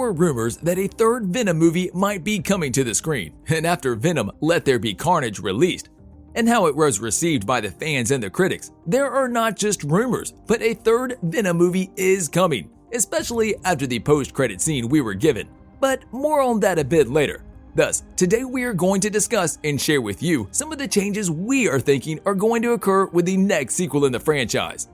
were rumors that a third Venom movie might be coming to the screen, and after Venom Let There Be Carnage released, and how it was received by the fans and the critics, there are not just rumors, but a third Venom movie is coming, especially after the post-credit scene we were given. But more on that a bit later. Thus, today we are going to discuss and share with you some of the changes we are thinking are going to occur with the next sequel in the franchise.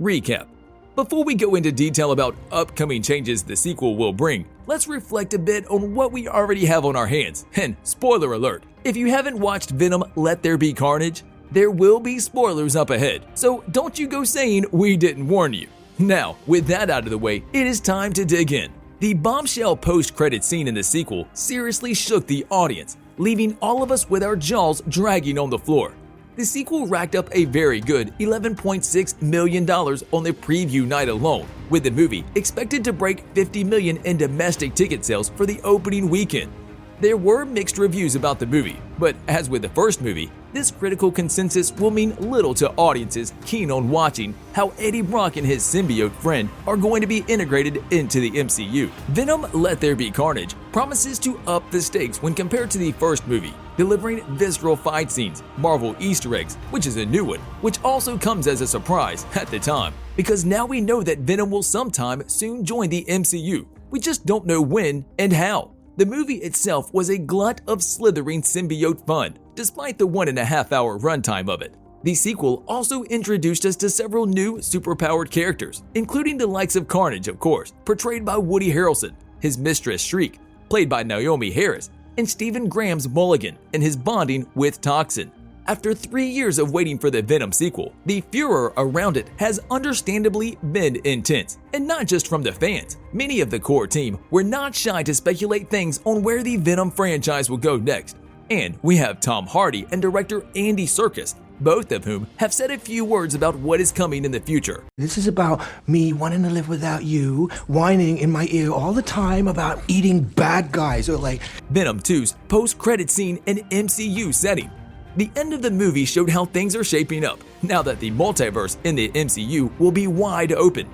Recap. Before we go into detail about upcoming changes the sequel will bring, let's reflect a bit on what we already have on our hands. And spoiler alert, if you haven't watched Venom Let There Be Carnage, there will be spoilers up ahead, so don't you go saying we didn't warn you. Now, with that out of the way, it is time to dig in. The bombshell post-credit scene in the sequel seriously shook the audience, leaving all of us with our jaws dragging on the floor. The sequel racked up a very good $11.6 million on the preview night alone, with the movie expected to break $50 million in domestic ticket sales for the opening weekend. There were mixed reviews about the movie, but as with the first movie, this critical consensus will mean little to audiences keen on watching how Eddie Brock and his symbiote friend are going to be integrated into the MCU. Venom Let There Be Carnage promises to up the stakes when compared to the first movie, delivering visceral fight scenes, Marvel Easter eggs, which is a new one, which also comes as a surprise at the time, because now we know that Venom will sometime soon join the MCU. We just don't know when and how. The movie itself was a glut of slithering symbiote fun, despite the 1.5-hour runtime of it. The sequel also introduced us to several new superpowered characters, including the likes of Carnage, of course, portrayed by Woody Harrelson, his mistress Shriek, played by Naomie Harris, and Stephen Graham's Mulligan and his bonding with Toxin. After 3 years of waiting for the Venom sequel, the furor around it has understandably been intense, and not just from the fans. Many of the core team were not shy to speculate things on where the Venom franchise will go next. And we have Tom Hardy and director Andy Serkis, both of whom have said a few words about what is coming in the future. This is about me wanting to live without you, whining in my ear all the time about eating bad guys, or like Venom 2's post-credit scene in MCU setting. The end of the movie showed how things are shaping up, now that the multiverse in the MCU will be wide open.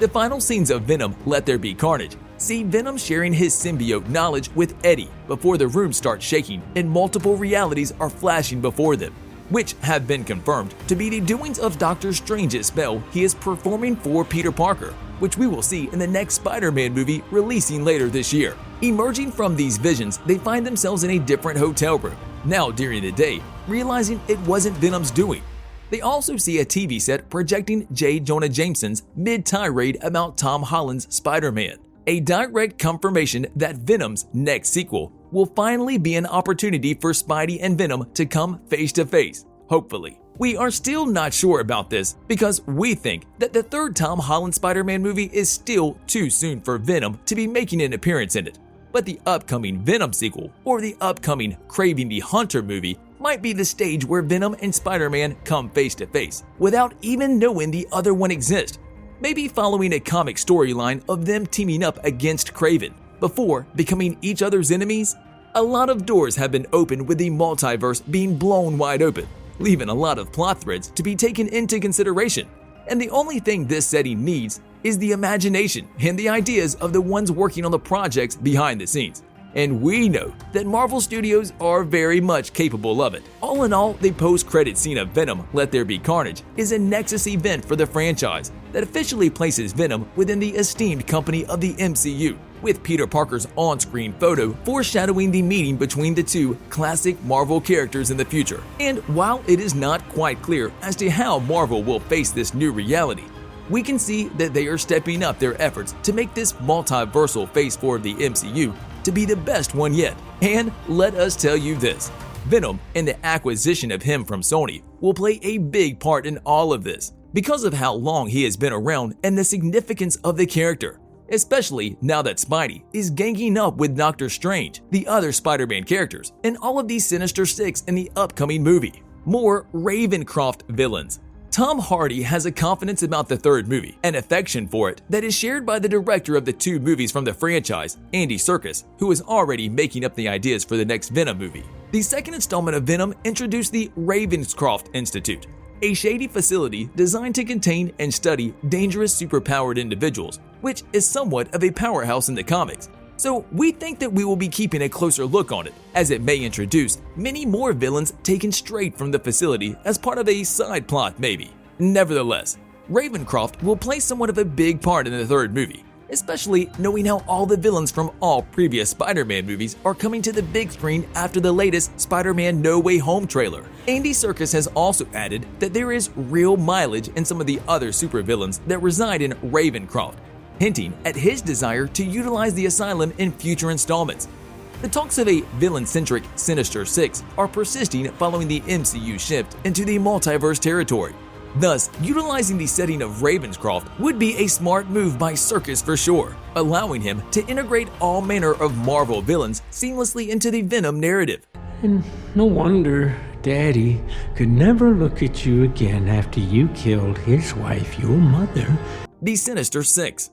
The final scenes of Venom Let There Be Carnage see Venom sharing his symbiote knowledge with Eddie before the room starts shaking and multiple realities are flashing before them, which have been confirmed to be the doings of Doctor Strange's spell he is performing for Peter Parker, which we will see in the next Spider-Man movie releasing later this year. Emerging from these visions, they find themselves in a different hotel room, now during the day, realizing it wasn't Venom's doing. They also see a TV set projecting J. Jonah Jameson's mid-tirade about Tom Holland's Spider-Man, a direct confirmation that Venom's next sequel will finally be an opportunity for Spidey and Venom to come face to face, hopefully. We are still not sure about this because we think that the third Tom Holland Spider-Man movie is still too soon for Venom to be making an appearance in it. But the upcoming Venom sequel or the upcoming Kraven the Hunter movie might be the stage where Venom and Spider-Man come face to face without even knowing the other one exists. Maybe following a comic storyline of them teaming up against Kraven before becoming each other's enemies. A lot of doors have been opened with the multiverse being blown wide open, leaving a lot of plot threads to be taken into consideration. And the only thing this setting needs is the imagination and the ideas of the ones working on the projects behind the scenes. And we know that Marvel Studios are very much capable of it. All in all, the post-credit scene of Venom Let There Be Carnage is a nexus event for the franchise that officially places Venom within the esteemed company of the MCU, with Peter Parker's on-screen photo foreshadowing the meeting between the two classic Marvel characters in the future. And while it is not quite clear as to how Marvel will face this new reality, we can see that they are stepping up their efforts to make this multiversal Phase 4 of the MCU to be the best one yet. And let us tell you this, Venom and the acquisition of him from Sony will play a big part in all of this because of how long he has been around and the significance of the character, especially now that Spidey is ganging up with Doctor Strange, the other Spider-Man characters, and all of these Sinister Six in the upcoming movie. More Ravencroft villains. Tom Hardy has a confidence about the third movie, an affection for it that is shared by the director of the two movies from the franchise, Andy Serkis, who is already making up the ideas for the next Venom movie. The second installment of Venom introduced the Ravencroft Institute, a shady facility designed to contain and study dangerous superpowered individuals, which is somewhat of a powerhouse in the comics. So we think that we will be keeping a closer look on it, as it may introduce many more villains taken straight from the facility as part of a side plot maybe. Nevertheless, Ravencroft will play somewhat of a big part in the third movie, especially knowing how all the villains from all previous Spider-Man movies are coming to the big screen after the latest Spider-Man No Way Home trailer. Andy Serkis has also added that there is real mileage in some of the other supervillains that reside in Ravencroft, hinting at his desire to utilize the asylum in future installments. The talks of a villain-centric Sinister Six are persisting following the MCU shift into the multiverse territory. Thus, utilizing the setting of Ravenscroft would be a smart move by Serkis for sure, allowing him to integrate all manner of Marvel villains seamlessly into the Venom narrative. And no wonder Daddy could never look at you again after you killed his wife, your mother. The Sinister Six.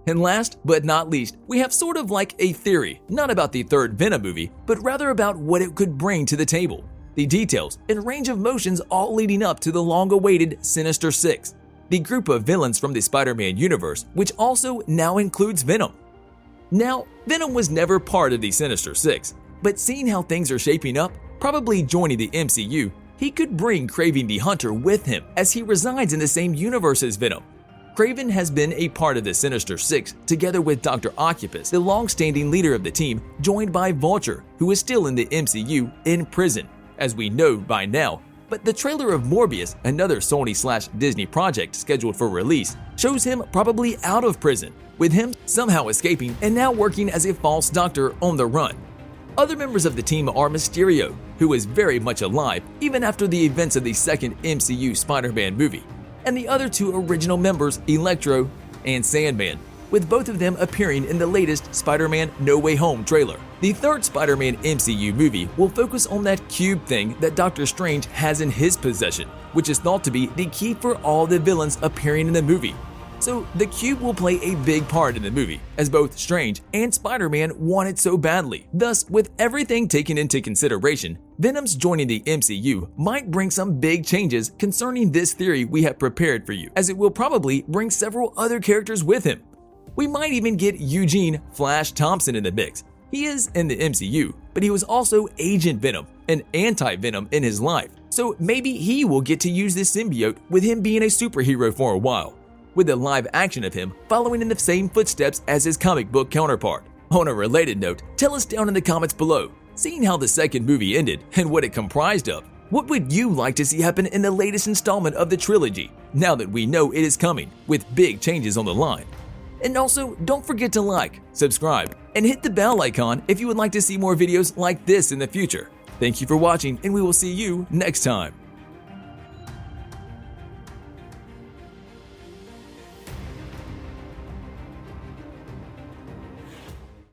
And last but not least, we have sort of like a theory, not about the third Venom movie, but rather about what it could bring to the table. The details and range of motions all leading up to the long-awaited Sinister Six, the group of villains from the Spider-Man universe, which also now includes Venom. Now, Venom was never part of the Sinister Six, but seeing how things are shaping up, probably joining the MCU, he could bring Kraven the Hunter with him as he resides in the same universe as Venom. Kraven has been a part of the Sinister Six together with Dr. Octopus, the long-standing leader of the team, joined by Vulture, who is still in the MCU in prison, as we know by now. But the trailer of Morbius, another Sony/Disney project scheduled for release, shows him probably out of prison, with him somehow escaping and now working as a false doctor on the run. Other members of the team are Mysterio, who is very much alive even after the events of the second MCU Spider-Man movie, and the other two original members, Electro and Sandman, with both of them appearing in the latest Spider-Man No Way Home trailer. The third Spider-Man MCU movie will focus on that cube thing that Doctor Strange has in his possession, which is thought to be the key for all the villains appearing in the movie. So the cube will play a big part in the movie, as both Strange and Spider-Man want it so badly. Thus, with everything taken into consideration, Venom's joining the MCU might bring some big changes concerning this theory we have prepared for you, as it will probably bring several other characters with him. We might even get Eugene Flash Thompson in the mix. He is in the MCU, but he was also Agent Venom, an anti-Venom in his life, so maybe he will get to use this symbiote with him being a superhero for a while, with a live action of him following in the same footsteps as his comic book counterpart. On a related note, tell us down in the comments below, seeing how the second movie ended and what it comprised of, what would you like to see happen in the latest installment of the trilogy, now that we know it is coming, with big changes on the line? And also, don't forget to like, subscribe, and hit the bell icon if you would like to see more videos like this in the future. Thank you for watching, and we will see you next time.